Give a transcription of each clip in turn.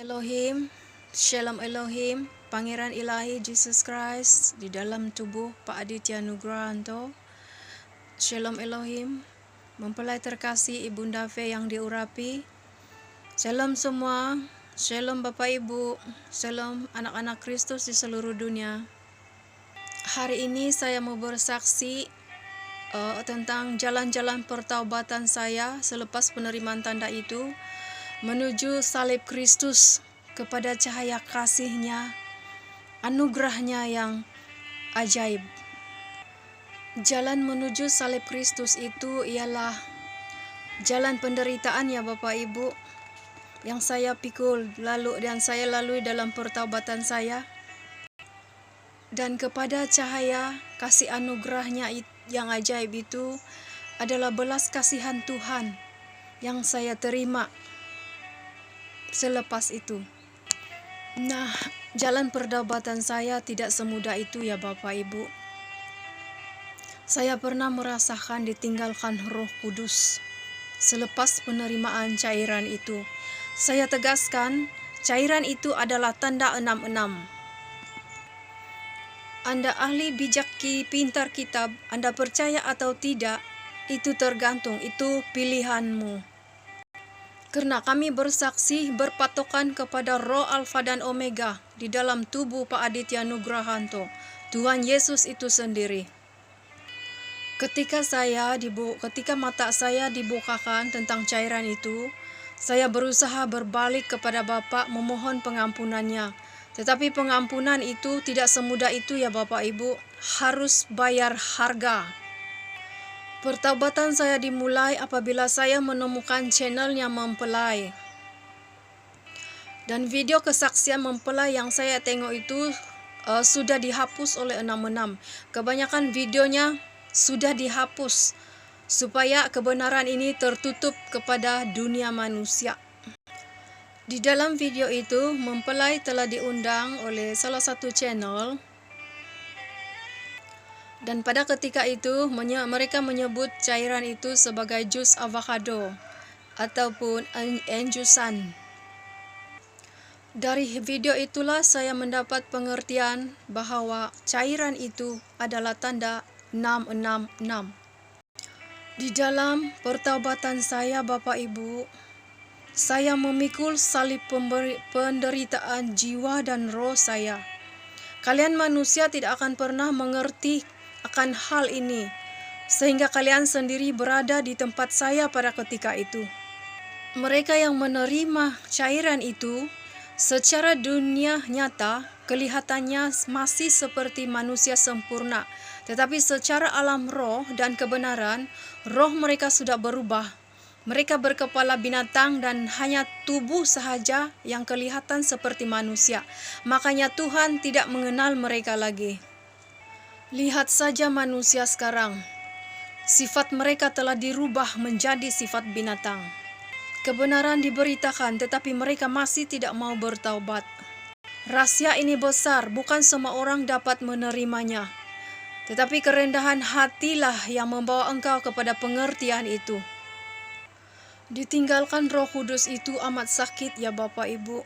Elohim, Shalom Elohim, Pangeran Ilahi Jesus Christ di dalam tubuh Pak Aditya Nugrahanto. Shalom Elohim, mempelai terkasih Ibunda Fe yang diurapi. Shalom semua, Shalom Bapak Ibu, Shalom anak-anak Kristus di seluruh dunia. Hari ini saya mau bersaksi tentang jalan-jalan pertaubatan saya selepas penerimaan tanda itu menuju salib Kristus kepada cahaya kasih-Nya, anugerah-Nya yang ajaib. Jalan menuju salib Kristus itu ialah jalan penderitaan ya Bapak Ibu, yang saya pikul dan saya lalui dalam pertaubatan saya. Dan kepada cahaya kasih anugerah-Nya yang ajaib itu adalah belas kasihan Tuhan yang saya terima selepas itu. Nah, jalan pertaubatan saya tidak semudah itu ya Bapak Ibu. Saya pernah merasakan ditinggalkan Roh Kudus selepas penerimaan cairan itu. Saya tegaskan, cairan itu adalah tanda 66. Anda ahli bijak pintar kitab, Anda percaya atau tidak, itu tergantung, itu pilihanmu. Karena kami bersaksi berpatokan kepada Roh Alfa dan Omega di dalam tubuh Pak Aditya Nugrahanto, Tuhan Yesus itu sendiri. Ketika mata saya dibukakan tentang cairan itu, saya berusaha berbalik kepada Bapa memohon pengampunannya. Tetapi pengampunan itu tidak semudah itu ya Bapak Ibu, harus bayar harga. Pertaubatan saya dimulai apabila saya menemukan channelnya Mempelai. Dan video kesaksian Mempelai yang saya tengok itu sudah dihapus oleh 66. Kebanyakan videonya sudah dihapus supaya kebenaran ini tertutup kepada dunia manusia. Di dalam video itu, Mempelai telah diundang oleh salah satu channel. Dan pada ketika itu, mereka menyebut cairan itu sebagai jus avocado ataupun enjusan. Dari video itulah saya mendapat pengertian bahwa cairan itu adalah tanda 666. Di dalam pertaubatan saya Bapak Ibu, saya memikul salib penderitaan jiwa dan roh saya. Kalian manusia tidak akan pernah mengerti akan hal ini, sehingga kalian sendiri berada di tempat saya pada ketika itu. Mereka yang menerima cairan itu, secara dunia nyata, kelihatannya masih seperti manusia sempurna. Tetapi secara alam roh dan kebenaran, roh mereka sudah berubah. Mereka berkepala binatang dan hanya tubuh sahaja yang kelihatan seperti manusia. Makanya Tuhan tidak mengenal mereka lagi. Lihat saja manusia sekarang. Sifat mereka telah dirubah menjadi sifat binatang. Kebenaran diberitakan tetapi mereka masih tidak mau bertaubat. Rahasia ini besar, bukan semua orang dapat menerimanya. Tetapi kerendahan hatilah yang membawa engkau kepada pengertian itu. Ditinggalkan Roh Kudus itu amat sakit ya Bapak Ibu.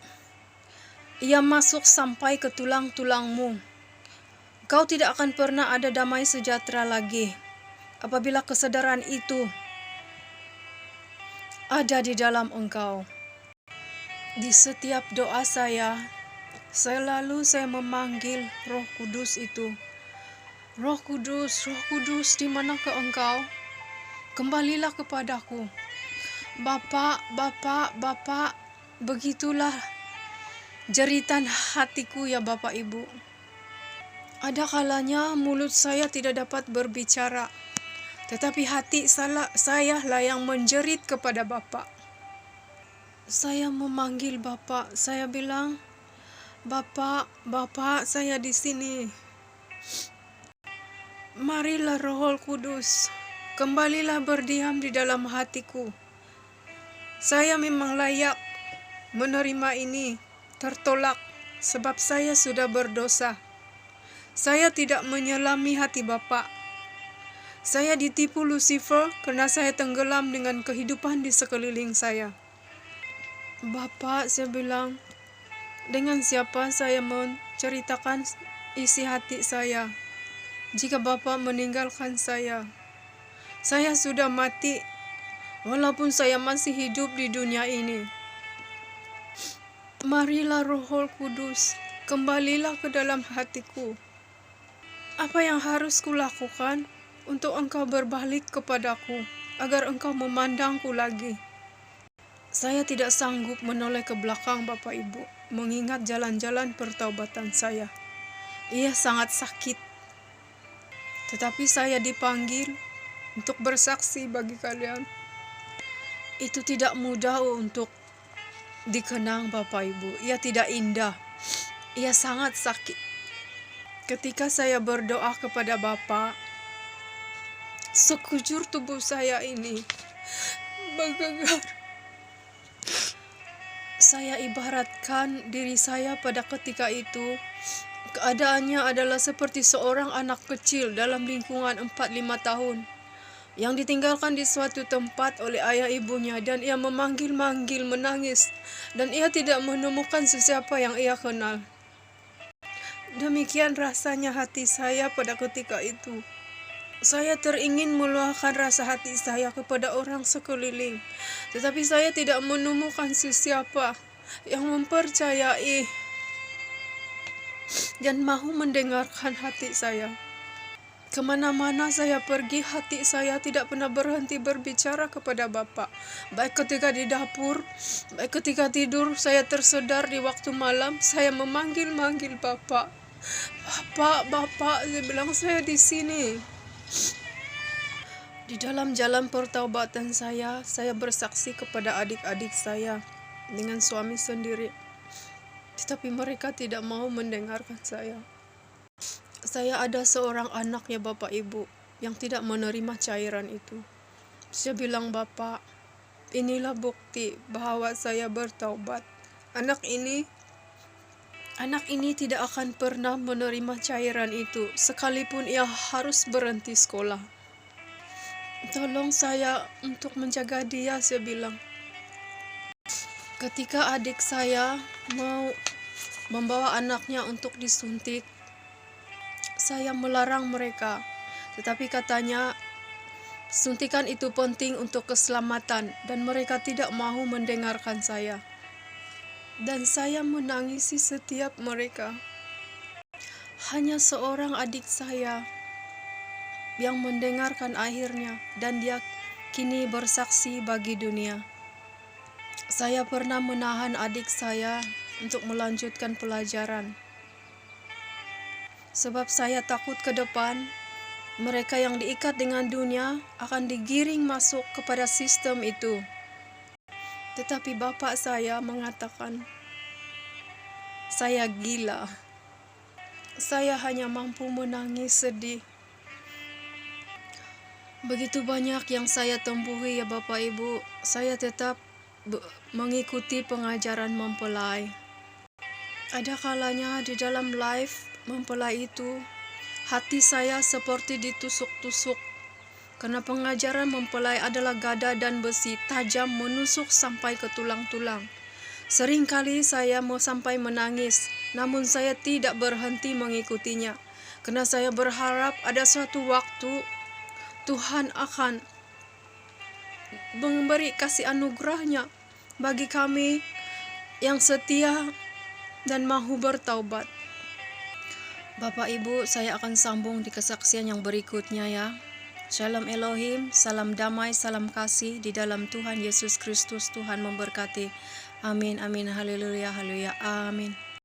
Ia masuk sampai ke tulang-tulangmu. Kau tidak akan pernah ada damai sejahtera lagi apabila kesadaran itu ada di dalam engkau. Di setiap doa saya selalu memanggil Roh Kudus itu. Roh Kudus, di manakah engkau? Kembalilah kepadaku. Bapak, begitulah jeritan hatiku ya Bapak Ibu. Ada kalanya mulut saya tidak dapat berbicara, tetapi hati saya lah yang menjerit kepada Bapak. Saya memanggil Bapak, saya bilang, Bapak, saya di sini. Marilah Roh Kudus, kembalilah berdiam di dalam hatiku. Saya memang layak menerima ini, tertolak sebab saya sudah berdosa. Saya tidak menyelami hati Bapa. Saya ditipu Lucifer karena saya tenggelam dengan kehidupan di sekeliling saya. Bapak, saya bilang, Dengan siapa saya menceritakan isi hati saya jika Bapak meninggalkan saya? Saya sudah mati, walaupun saya masih hidup di dunia ini. Marilah Roh Kudus, kembalilah ke dalam hatiku. Apa yang harus kulakukan untuk Engkau berbalik kepadaku, agar Engkau memandangku lagi? Saya tidak sanggup menoleh ke belakang Bapak Ibu, mengingat jalan-jalan pertaubatan saya. Ia sangat sakit. Tetapi saya dipanggil untuk bersaksi bagi kalian. Itu tidak mudah untuk dikenang Bapak Ibu. Ia tidak indah. Ia sangat sakit. Ketika saya berdoa kepada Bapa, sekujur tubuh saya ini bergegar. Saya ibaratkan diri saya pada ketika itu, keadaannya adalah seperti seorang anak kecil dalam lingkungan 4-5 tahun yang ditinggalkan di suatu tempat oleh ayah ibunya, dan ia memanggil-manggil, menangis, dan ia tidak menemukan sesiapa yang ia kenal. Demikian rasanya hati saya pada ketika itu. Saya teringin meluahkan rasa hati saya kepada orang sekeliling, tetapi saya tidak menemukan sesiapa yang mempercayai dan mahu mendengarkan hati saya. Kemana-mana saya pergi, hati saya tidak pernah berhenti berbicara kepada Bapak. Baik ketika di dapur, baik ketika tidur, saya tersedar di waktu malam, saya memanggil-manggil Bapak. Bapak, Bapak, saya bilang, saya di sini. Di dalam jalan pertaubatan saya bersaksi kepada adik-adik saya dengan suami sendiri. Tetapi mereka tidak mau mendengarkan saya. Saya ada seorang anak ya Bapak Ibu yang tidak menerima cairan itu. Saya bilang, Bapak, inilah bukti bahwa saya bertaubat. Anak ini tidak akan pernah menerima cairan itu, sekalipun ia harus berhenti sekolah. Tolong saya untuk menjaga dia, saya bilang. Ketika adik saya mau membawa anaknya untuk disuntik, saya melarang mereka, tetapi katanya suntikan itu penting untuk keselamatan, dan mereka tidak mau mendengarkan saya. Dan saya menangisi setiap mereka. Hanya seorang adik saya yang mendengarkan akhirnya, dan dia kini bersaksi bagi dunia. Saya pernah menahan adik saya untuk melanjutkan pelajaran. Sebab saya takut ke depan, mereka yang diikat dengan dunia akan digiring masuk kepada sistem itu. Tetapi bapak saya mengatakan, saya gila. Saya hanya mampu menangis sedih. Begitu banyak yang saya tempuhi ya Bapak Ibu, saya tetap mengikuti pengajaran mempelai. Ada kalanya di dalam live mempelai itu, hati saya seperti ditusuk-tusuk, karena pengajaran mempelai adalah gada dan besi tajam menusuk sampai ke tulang-tulang. Seringkali saya mau sampai menangis, namun saya tidak berhenti mengikutinya, karena saya berharap ada suatu waktu Tuhan akan memberi kasih anugerahnya bagi kami yang setia dan mahu bertaubat. Bapak Ibu, saya akan sambung di kesaksian yang berikutnya ya. Shalom Elohim, salam damai, salam kasih di dalam Tuhan Yesus Kristus. Tuhan memberkati. Amin, amin, haleluya, haleluya, amin.